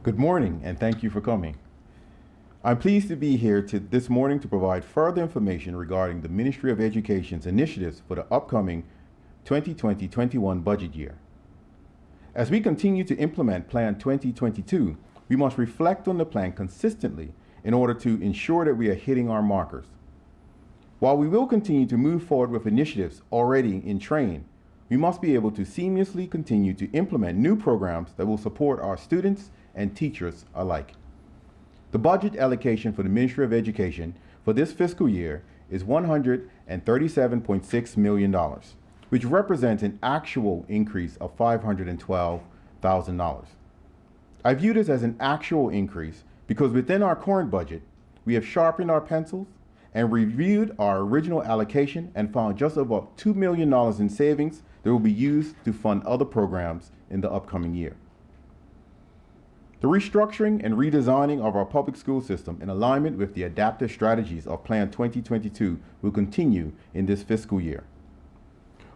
Good morning, and thank you for coming. I'm pleased to be here this morning to provide further information regarding the Ministry of Education's initiatives for the upcoming 2020-21 budget year. As we continue to implement Plan 2022, we must reflect on the plan consistently in order to ensure that we are hitting our markers. While we will continue to move forward with initiatives already in train, we must be able to seamlessly continue to implement new programs that will support our students and teachers alike. The budget allocation for the Ministry of Education for this fiscal year is $137.6 million, which represents an actual increase of $512,000. I view this as an actual increase because within our current budget, we have sharpened our pencils and reviewed our original allocation and found just about $2 million in savings that will be used to fund other programs in the upcoming year. The restructuring and redesigning of our public school system in alignment with the adaptive strategies of Plan 2022 will continue in this fiscal year,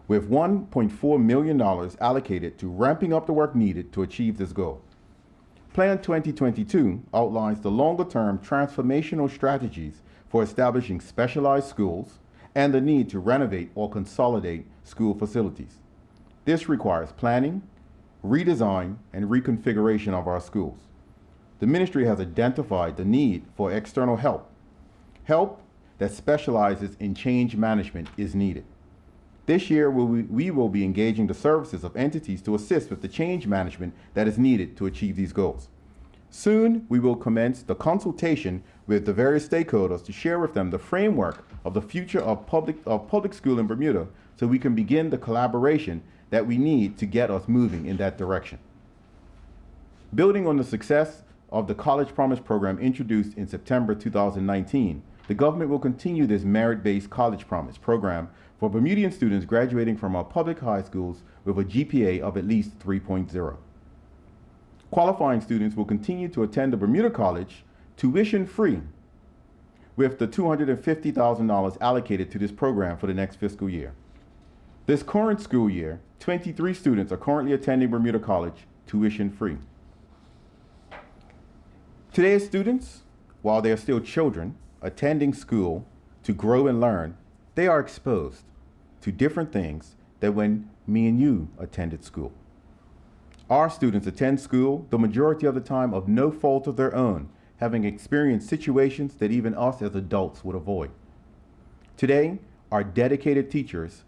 with $1.4 million allocated to ramping up the work needed to achieve this goal. Plan 2022 outlines the longer-term transformational strategies for establishing specialized schools and the need to renovate or consolidate school facilities. This requires planning, redesign, and reconfiguration of our schools. The ministry has identified the need for external help. Help that specializes in change management is needed. This year, we will be engaging the services of entities to assist with the change management that is needed to achieve these goals. Soon, we will commence the consultation with the various stakeholders to share with them the framework of the future of public school in Bermuda so we can begin the collaboration that we need to get us moving in that direction. Building on the success of the College Promise program introduced in September 2019, the government will continue this merit-based College Promise program for Bermudian students graduating from our public high schools with a GPA of at least 3.0. Qualifying students will continue to attend the Bermuda College tuition-free, with the $250,000 allocated to this program for the next fiscal year. This current school year, 23 students are currently attending Bermuda College tuition-free. Today's students, while they are still children attending school to grow and learn, they are exposed to different things than when me and you attended school. Our students attend school the majority of the time of no fault of their own, having experienced situations that even us as adults would avoid. Today, our dedicated teachers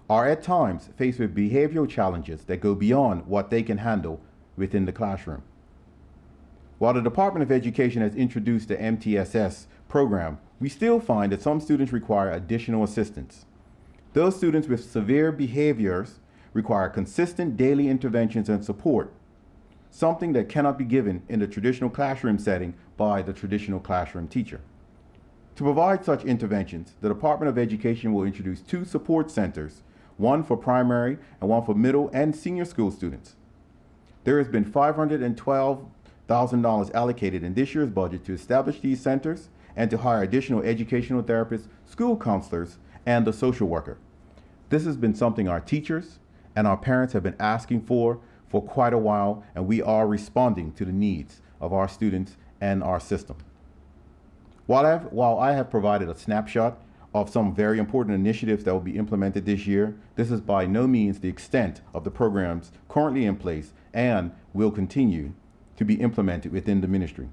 are at times faced with behavioral challenges that go beyond what they can handle within the classroom. While the Department of Education has introduced the MTSS program, we still find that some students require additional assistance. Those students with severe behaviors require consistent daily interventions and support, something that cannot be given in the traditional classroom setting by the traditional classroom teacher. To provide such interventions, the Department of Education will introduce 2 support centers, one for primary and one for middle and senior school students. There has been $512,000 allocated in this year's budget to establish these centers and to hire additional educational therapists, school counselors, and a social worker. This has been something our teachers and our parents have been asking for quite a while, and we are responding to the needs of our students and our system. While I have provided a snapshot of some very important initiatives that will be implemented this year, this is by no means the extent of the programs currently in place and will continue to be implemented within the ministry.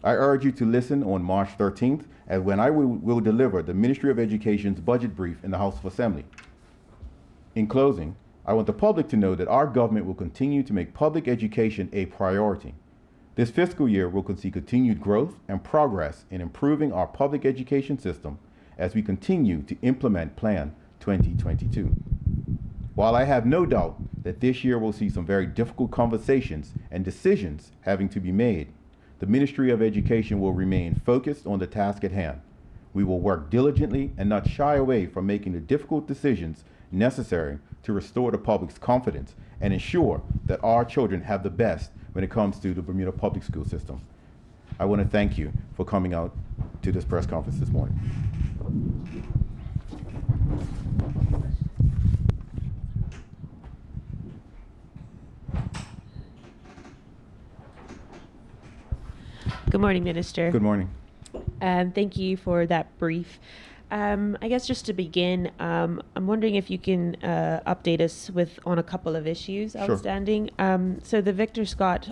I urge you to listen on March 13th as when I will deliver the Ministry of Education's budget brief in the House of Assembly. In closing, I want the public to know that our government will continue to make public education a priority. This fiscal year will see continued growth and progress in improving our public education system as we continue to implement Plan 2022. While I have no doubt that this year will see some very difficult conversations and decisions having to be made, the Ministry of Education will remain focused on the task at hand. We will work diligently and not shy away from making the difficult decisions necessary to restore the public's confidence and ensure that our children have the best when it comes to the Bermuda public school system. I want to thank you for coming out to this press conference this morning. morning, Minister. Good morning. Thank you for that brief. I guess just to begin, I'm wondering if you can update us on a couple of issues Sure. outstanding. So the Victor Scott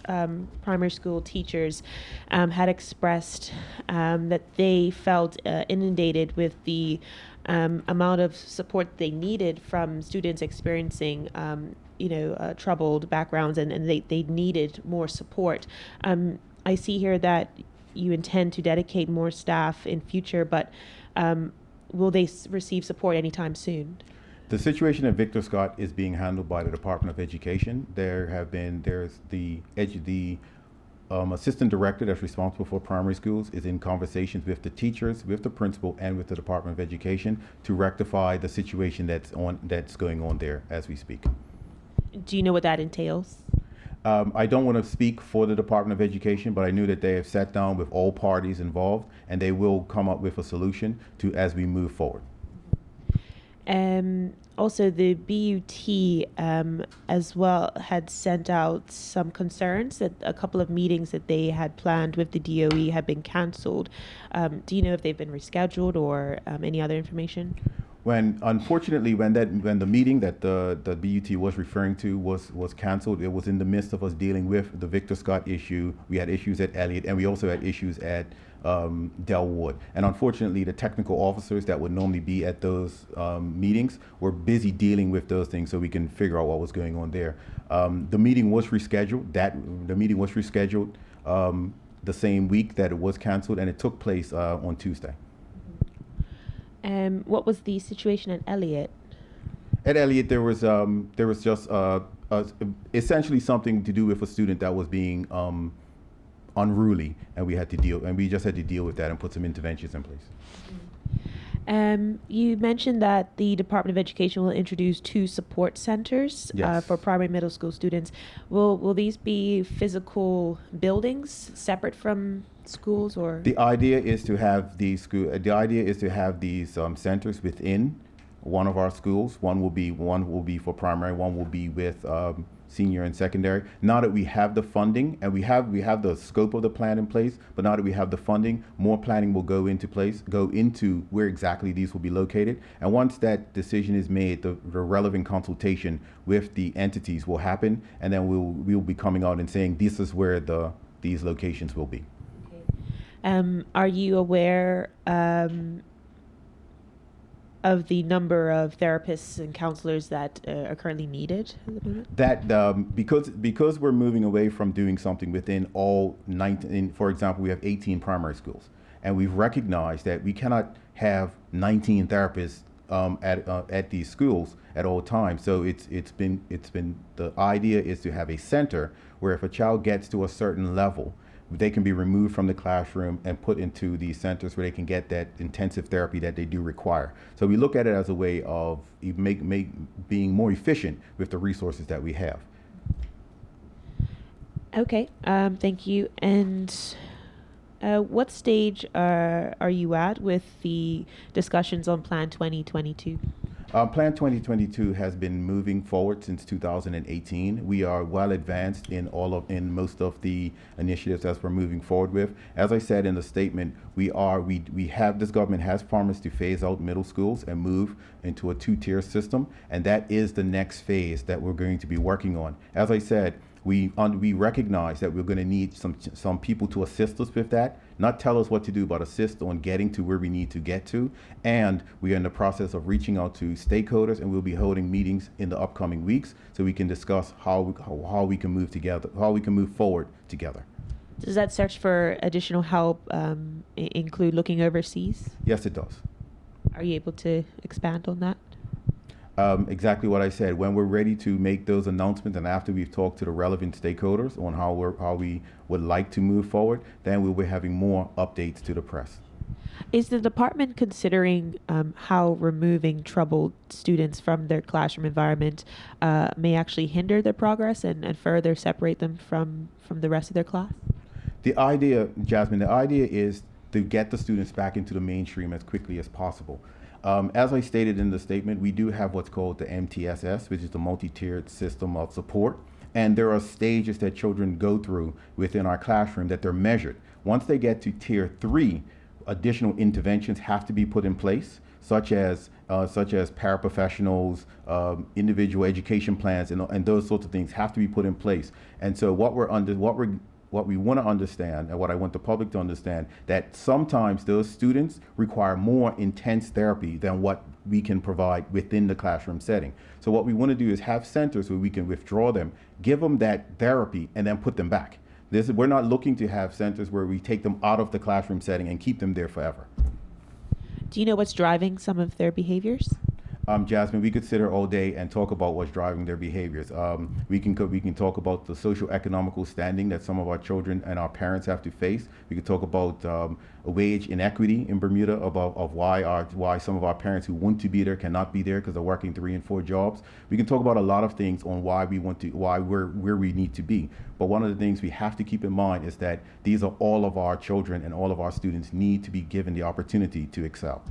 primary school teachers had expressed that they felt inundated with the amount of support they needed from students experiencing troubled backgrounds, and they needed more support. I see here that you intend to dedicate more staff in future, but will they receive support anytime soon? The situation at Victor Scott is being handled by the Department of Education. There's the assistant director that's responsible for primary schools is in conversations with the teachers, with the principal, and with the Department of Education to rectify the situation that's going on there as we speak. Do you know what that entails? I don't want to speak for the Department of Education, but I knew that they have sat down with all parties involved, and they will come up with a solution as we move forward. Also, the BUT as well had sent out some concerns that a couple of meetings that they had planned with the DOE had been canceled. Do you know if they've been rescheduled or any other information? Unfortunately, when the meeting that the BUT was referring to was canceled, it was in the midst of us dealing with the Victor Scott issue. We had issues at Elliott, and we also had issues at Delwood. And unfortunately, the technical officers that would normally be at those meetings were busy dealing with those things, so we can figure out what was going on there. The meeting was rescheduled. The meeting was rescheduled the same week that it was canceled, and it took place on Tuesday. What was the situation at Elliott? At Elliott, there was just essentially something to do with a student that was being unruly, and we just had to deal with that and put some interventions in place. You mentioned that the Department of Education will introduce 2 support centers. Yes. For primary and middle school students. Will these be physical buildings separate from schools, or? The idea is to have these centers within one of our schools. One will be for primary. One will be with senior and secondary. Now that we have the funding and we have the scope of the plan in place, but now that we have the funding, more planning will go into where exactly these will be located. And once that decision is made, the relevant consultation with the entities will happen, and then we'll be coming out and saying this is where these locations will be. Okay. Are you aware of the number of therapists and counselors that are currently needed at the moment? That because we're moving away from doing something within all 19, for example, we have 18 primary schools, and we've recognized that we cannot have 19 therapists at these schools at all times. So it's been the idea is to have a center where if a child gets to a certain level, they can be removed from the classroom and put into these centers where they can get that intensive therapy that they do require. So we look at it as a way of being more efficient with the resources that we have. Okay, thank you. And what stage are you at with the discussions on Plan 2022? Plan 2022 has been moving forward since 2018. We are well advanced in most of the initiatives as we're moving forward with. As I said in the statement, this government has promised to phase out middle schools and move into a 2-tier system, and that is the next phase that we're going to be working on. As I said, we recognize that we're going to need some people to assist us with that, not tell us what to do, but assist on getting to where we need to get to. And we are in the process of reaching out to stakeholders, and we'll be holding meetings in the upcoming weeks so we can discuss how we can move together, how we can move forward together. Does that search for additional help include looking overseas? Yes, it does. Are you able to expand on that? Exactly what I said. When we're ready to make those announcements, and after we've talked to the relevant stakeholders on how we would like to move forward, then we'll be having more updates to the press. Is the department considering how removing troubled students from their classroom environment may actually hinder their progress and further separate them from the rest of their class? The idea, Jasmine, is to get the students back into the mainstream as quickly as possible. As I stated in the statement, we do have what's called the MTSS, which is the multi-tiered system of support. And there are stages that children go through within our classroom that they're measured. Once they get to tier 3, additional interventions have to be put in place, such as paraprofessionals, individual education plans, and those sorts of things have to be put in place. And so what we want to understand, and what I want the public to understand, that sometimes those students require more intense therapy than what we can provide within the classroom setting. So what we want to do is have centers where we can withdraw them, give them that therapy, and then put them back. We're not looking to have centers where we take them out of the classroom setting and keep them there forever. Do you know what's driving some of their behaviors? Jasmine, we could sit here all day and talk about what's driving their behaviors. We can talk about the social economical standing that some of our children and our parents have to face. We could talk about wage inequity in Bermuda, of why some of our parents who want to be there cannot be there because they're working 3 and 4 jobs. We can talk about a lot of things on why we're where we need to be. But one of the things we have to keep in mind is that these are all of our children, and all of our students need to be given the opportunity to excel.